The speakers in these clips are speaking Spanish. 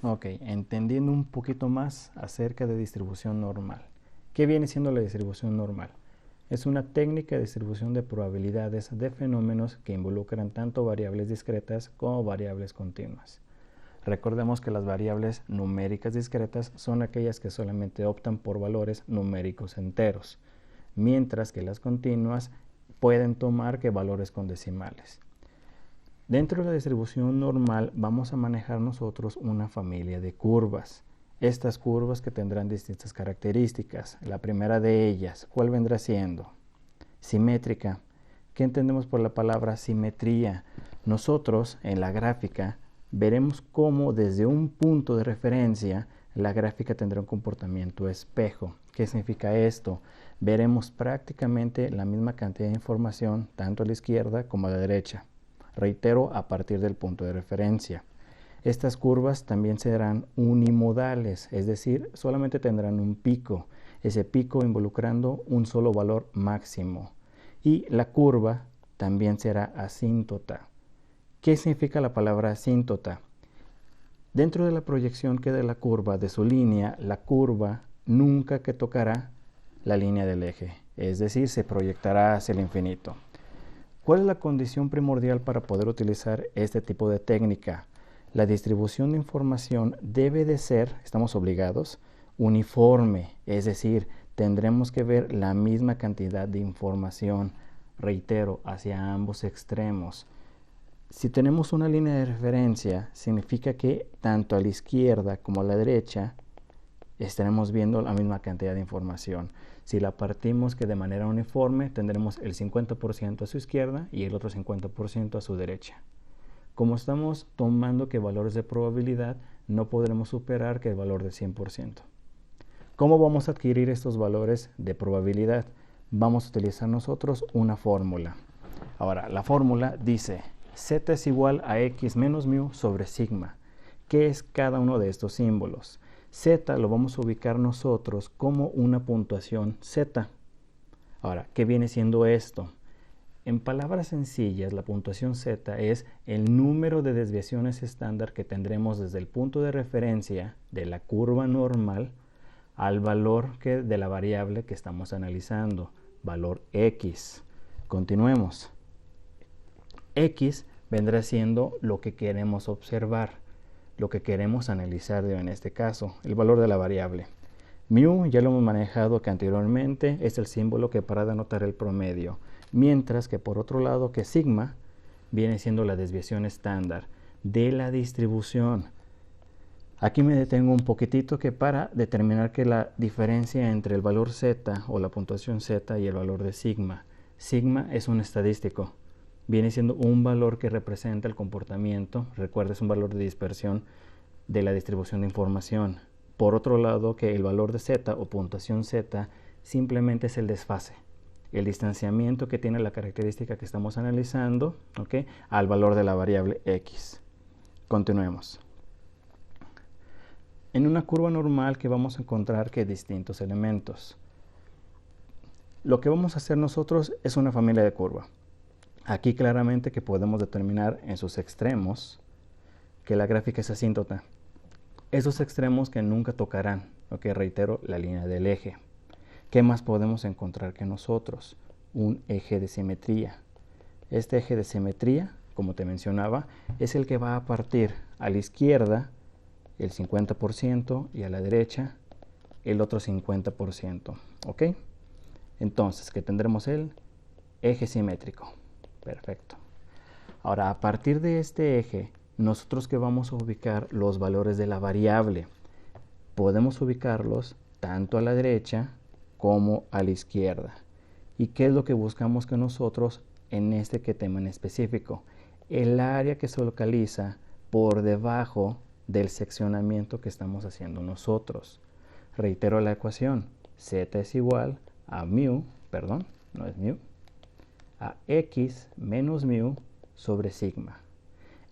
Ok, entendiendo un poquito más acerca de distribución normal. ¿Qué viene siendo la distribución normal? Es una técnica de distribución de probabilidades de fenómenos que involucran tanto variables discretas como variables continuas. Recordemos que las variables numéricas discretas son aquellas que solamente optan por valores numéricos enteros, mientras que las continuas pueden tomar que valores con decimales. Dentro de la distribución normal vamos a manejar nosotros una familia de curvas. Estas curvas que tendrán distintas características. La primera de ellas, ¿cuál vendrá siendo? Simétrica. ¿Qué entendemos por la palabra simetría? Nosotros en la gráfica veremos cómo desde un punto de referencia la gráfica tendrá un comportamiento espejo. ¿Qué significa esto? Veremos prácticamente la misma cantidad de información tanto a la izquierda como a la derecha. Reitero, a partir del punto de referencia. Estas curvas también serán unimodales, es decir, solamente tendrán un pico, ese pico involucrando un solo valor máximo. Y la curva también será asíntota. ¿Qué significa la palabra asíntota? Dentro de la proyección que de la curva, de su línea, la curva nunca que tocará la línea del eje, es decir, se proyectará hacia el infinito. ¿Cuál es la condición primordial para poder utilizar este tipo de técnica? La distribución de información debe de ser, estamos obligados, uniforme, es decir, tendremos que ver la misma cantidad de información, reitero, hacia ambos extremos. Si tenemos una línea de referencia, significa que tanto a la izquierda como a la derecha estaremos viendo la misma cantidad de información. Si la partimos que de manera uniforme, tendremos el 50% a su izquierda y el otro 50% a su derecha. Como estamos tomando que valores de probabilidad, no podremos superar que el valor de 100%. ¿Cómo vamos a adquirir estos valores de probabilidad? Vamos a utilizar nosotros una fórmula. Ahora, la fórmula dice z es igual a x menos mu sobre sigma. ¿Qué es cada uno de estos símbolos? Z lo vamos a ubicar nosotros como una puntuación Z. Ahora, ¿qué viene siendo esto? En palabras sencillas, la puntuación Z es el número de desviaciones estándar que tendremos desde el punto de referencia de la curva normal al valor de la variable que estamos analizando, valor X. Continuemos. X vendrá siendo lo que queremos observar, lo que queremos analizar en este caso, el valor de la variable. Mu ya lo hemos manejado que anteriormente es el símbolo que para denotar el promedio, mientras que por otro lado que sigma viene siendo la desviación estándar de la distribución. Aquí me detengo un poquitito que para determinar que la diferencia entre el valor z o la puntuación z y el valor de sigma. Sigma es un estadístico, viene siendo un valor que representa el comportamiento, recuerda es un valor de dispersión de la distribución de información. Por otro lado, que el valor de z o puntuación z simplemente es el desfase, el distanciamiento que tiene la característica que estamos analizando, ¿okay?, al valor de la variable x. Continuemos. En una curva normal que vamos a encontrar que distintos elementos. Lo que vamos a hacer nosotros es una familia de curva. Aquí claramente que podemos determinar en sus extremos que la gráfica es asíntota. Esos extremos que nunca tocarán, reitero, la línea del eje. ¿Qué más podemos encontrar que nosotros? Un eje de simetría. Este eje de simetría, como te mencionaba, es el que va a partir a la izquierda el 50% y a la derecha el otro 50%. ¿Ok? Entonces, que tendremos el eje simétrico. Perfecto. Ahora, a partir de este eje, nosotros que vamos a ubicar los valores de la variable, podemos ubicarlos tanto a la derecha como a la izquierda. ¿Y qué es lo que buscamos que nosotros en este tema en específico? El área que se localiza por debajo del seccionamiento que estamos haciendo nosotros. Reitero la ecuación, z es igual a mu, perdón, no es mu, a x menos mu sobre sigma.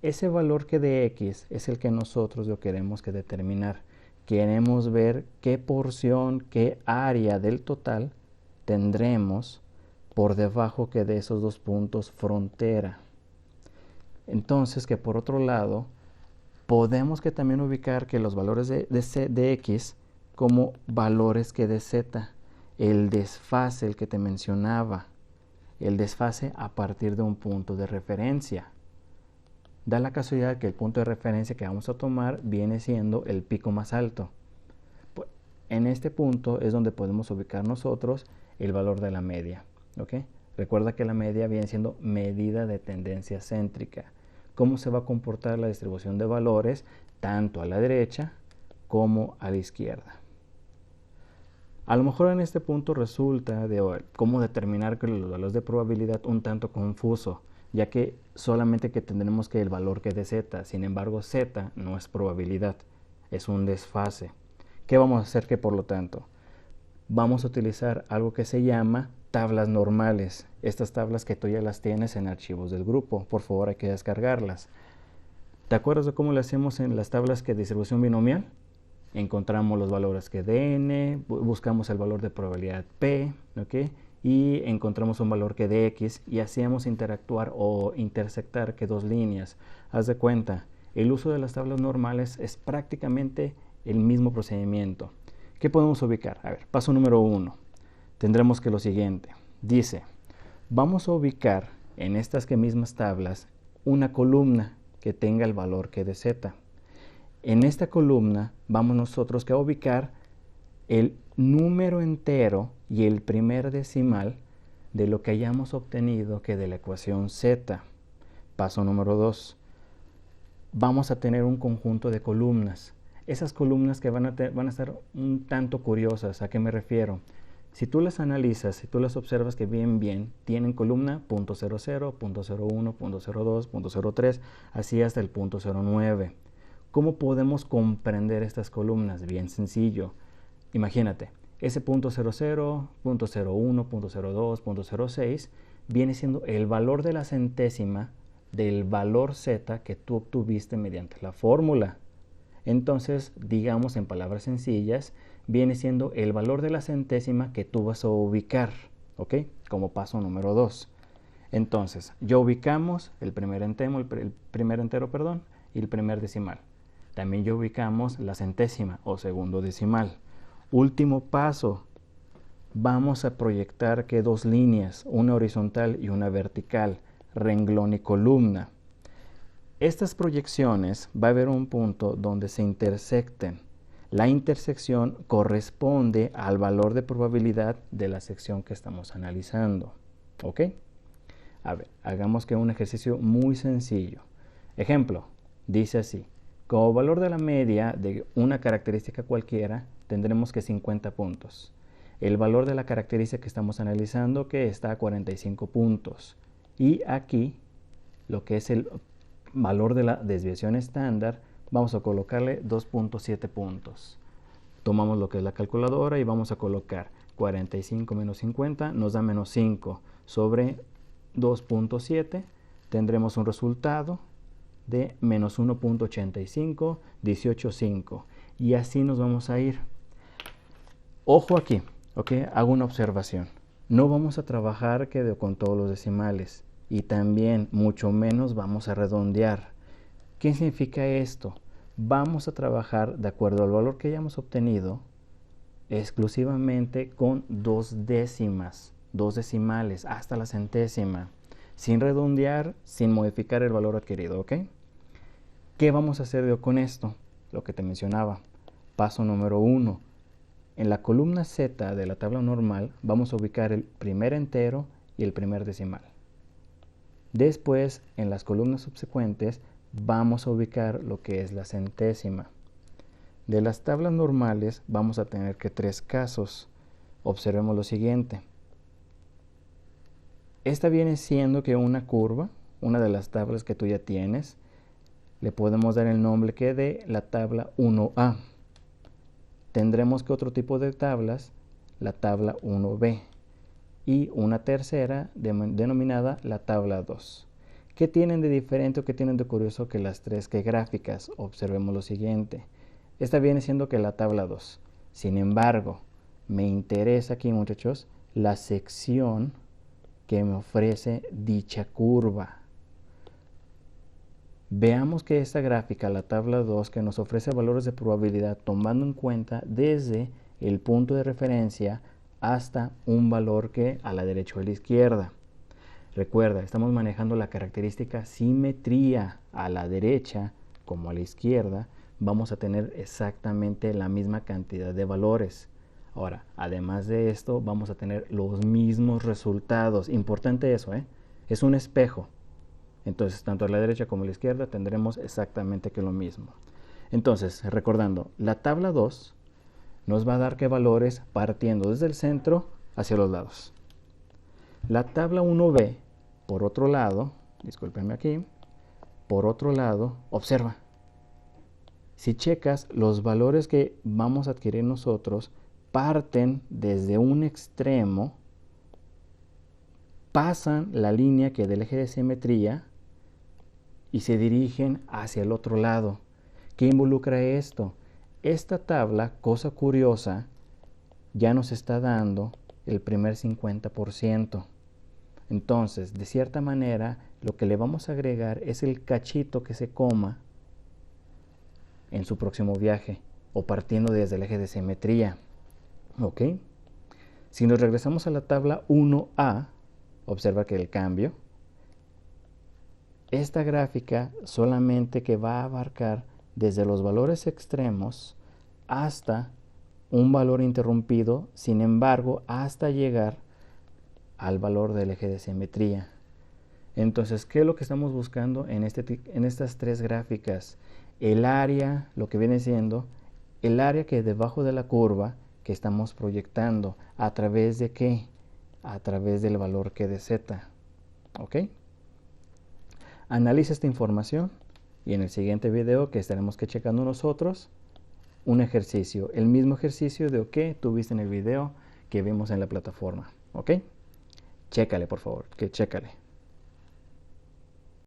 Ese valor que de x es el que nosotros lo queremos que determinar. Queremos ver qué porción, qué área del total tendremos por debajo que de esos dos puntos frontera. Entonces que por otro lado Podemos que también ubicar que los valores de x como valores que de z. El desfase, el que te mencionaba, el desfase a partir de un punto de referencia. Da la casualidad que el punto de referencia que vamos a tomar viene siendo el pico más alto. En este punto es donde podemos ubicar nosotros el valor de la media. ¿Okay? Recuerda que la media viene siendo medida de tendencia céntrica. ¿Cómo se va a comportar la distribución de valores tanto a la derecha como a la izquierda? A lo mejor en este punto resulta de cómo determinar que los valores de probabilidad un tanto confuso, ya que solamente que tendremos que el valor que de z. Sin embargo, z no es probabilidad, es un desfase. ¿Qué vamos a hacer? Que por lo tanto vamos a utilizar algo que se llama tablas normales. Estas tablas que tú ya las tienes en archivos del grupo, por favor hay que descargarlas. ¿Te acuerdas de cómo lo hacemos en las tablas de distribución binomial? Encontramos los valores que de n, buscamos el valor de probabilidad p, ¿okay? Y encontramos un valor que de x y hacíamos interactuar o intersectar que dos líneas. Haz de cuenta, el uso de las tablas normales es prácticamente el mismo procedimiento. ¿Qué podemos ubicar? A ver, paso número 1. Tendremos que lo siguiente. Dice, vamos a ubicar en estas mismas tablas una columna que tenga el valor que de z. En esta columna vamos nosotros a ubicar el número entero y el primer decimal de lo que hayamos obtenido que de la ecuación z. Paso número 2. Vamos a tener un conjunto de columnas. Esas columnas que van a estar un tanto curiosas. ¿A qué me refiero? Si tú las analizas, si tú las observas que bien, tienen columna .00, .01, .02, .03, así hasta el .09. ¿Cómo podemos comprender estas columnas? Bien sencillo. Imagínate, ese .00, .01, .02, .06 viene siendo el valor de la centésima del valor z que tú obtuviste mediante la fórmula. Entonces, digamos en palabras sencillas, viene siendo el valor de la centésima que tú vas a ubicar, ¿ok? Como paso número 2. Entonces, ya ubicamos el primer entero, y el primer decimal. También ya ubicamos la centésima o segundo decimal. Último paso, vamos a proyectar que dos líneas, una horizontal y una vertical, renglón y columna. Estas proyecciones va a haber un punto donde se intersecten. La intersección corresponde al valor de probabilidad de la sección que estamos analizando. ¿Ok? A ver, hagamos que un ejercicio muy sencillo. Ejemplo, dice así. Como valor de la media de una característica cualquiera, tendremos que 50 puntos. El valor de la característica que estamos analizando que está a 45 puntos. Y aquí, lo que es el valor de la desviación estándar, vamos a colocarle 2.7 puntos. Tomamos lo que es la calculadora y vamos a colocar 45 menos 50 nos da menos 5 sobre 2.7. Tendremos un resultado de menos 1.85, 18.5. Y así nos vamos a ir. Ojo aquí, ¿ok? Hago una observación. No vamos a trabajar con todos los decimales. Y también, mucho menos, vamos a redondear. ¿Qué significa esto? Vamos a trabajar de acuerdo al valor que hayamos obtenido exclusivamente con dos décimas, dos decimales, hasta la centésima, sin redondear, sin modificar el valor adquirido, ¿ok? ¿Qué vamos a hacer con esto? Lo que te mencionaba. Paso número 1. En la columna Z de la tabla normal vamos a ubicar el primer entero y el primer decimal. Después, en las columnas subsecuentes, vamos a ubicar lo que es la centésima. De las tablas normales vamos a tener que 3 casos. Observemos lo siguiente. Esta viene siendo que una curva, una de las tablas que tú ya tienes, le podemos dar el nombre que de la tabla 1A. Tendremos que otro tipo de tablas, la tabla 1B. Y una tercera denominada la tabla 2. ¿Qué tienen de diferente o qué tienen de curioso que las tres gráficas? Observemos lo siguiente. Esta viene siendo que la tabla 2. Sin embargo, me interesa aquí, muchachos, la sección que me ofrece dicha curva. Veamos que esta gráfica, la tabla 2, que nos ofrece valores de probabilidad tomando en cuenta desde el punto de referencia hasta un valor que a la derecha o a la izquierda. Recuerda, estamos manejando la característica simetría. A la derecha como a la izquierda vamos a tener exactamente la misma cantidad de valores. Ahora, además de esto, vamos a tener los mismos resultados. Importante eso, ¿eh? Es un espejo. Entonces, tanto a la derecha como a la izquierda tendremos exactamente que lo mismo. Entonces, recordando, la tabla 2 nos va a dar qué valores partiendo desde el centro hacia los lados. La tabla 1b, por otro lado, discúlpenme aquí, por otro lado, observa. Si checas, los valores que vamos a adquirir nosotros parten desde un extremo, pasan la línea que del eje de simetría y se dirigen hacia el otro lado. ¿Qué involucra esto? Esta tabla, cosa curiosa, ya nos está dando el primer 50%. Entonces, de cierta manera, lo que le vamos a agregar es el cachito que se coma en su próximo viaje o partiendo desde el eje de simetría. ¿Ok? Si nos regresamos a la tabla 1A, observa que el cambio, esta gráfica solamente que va a abarcar desde los valores extremos hasta un valor interrumpido, sin embargo, hasta llegar al valor del eje de simetría. Entonces, ¿qué es lo que estamos buscando en estas tres gráficas? El área, lo que viene siendo el área que debajo de la curva que estamos proyectando. ¿A través de qué? A través del valor que de z. ¿Ok? Analiza esta información y en el siguiente video que estaremos checando nosotros, un ejercicio, el mismo ejercicio de que tuviste en el video que vimos en la plataforma. ¿Ok? Chécale, por favor, que chécale.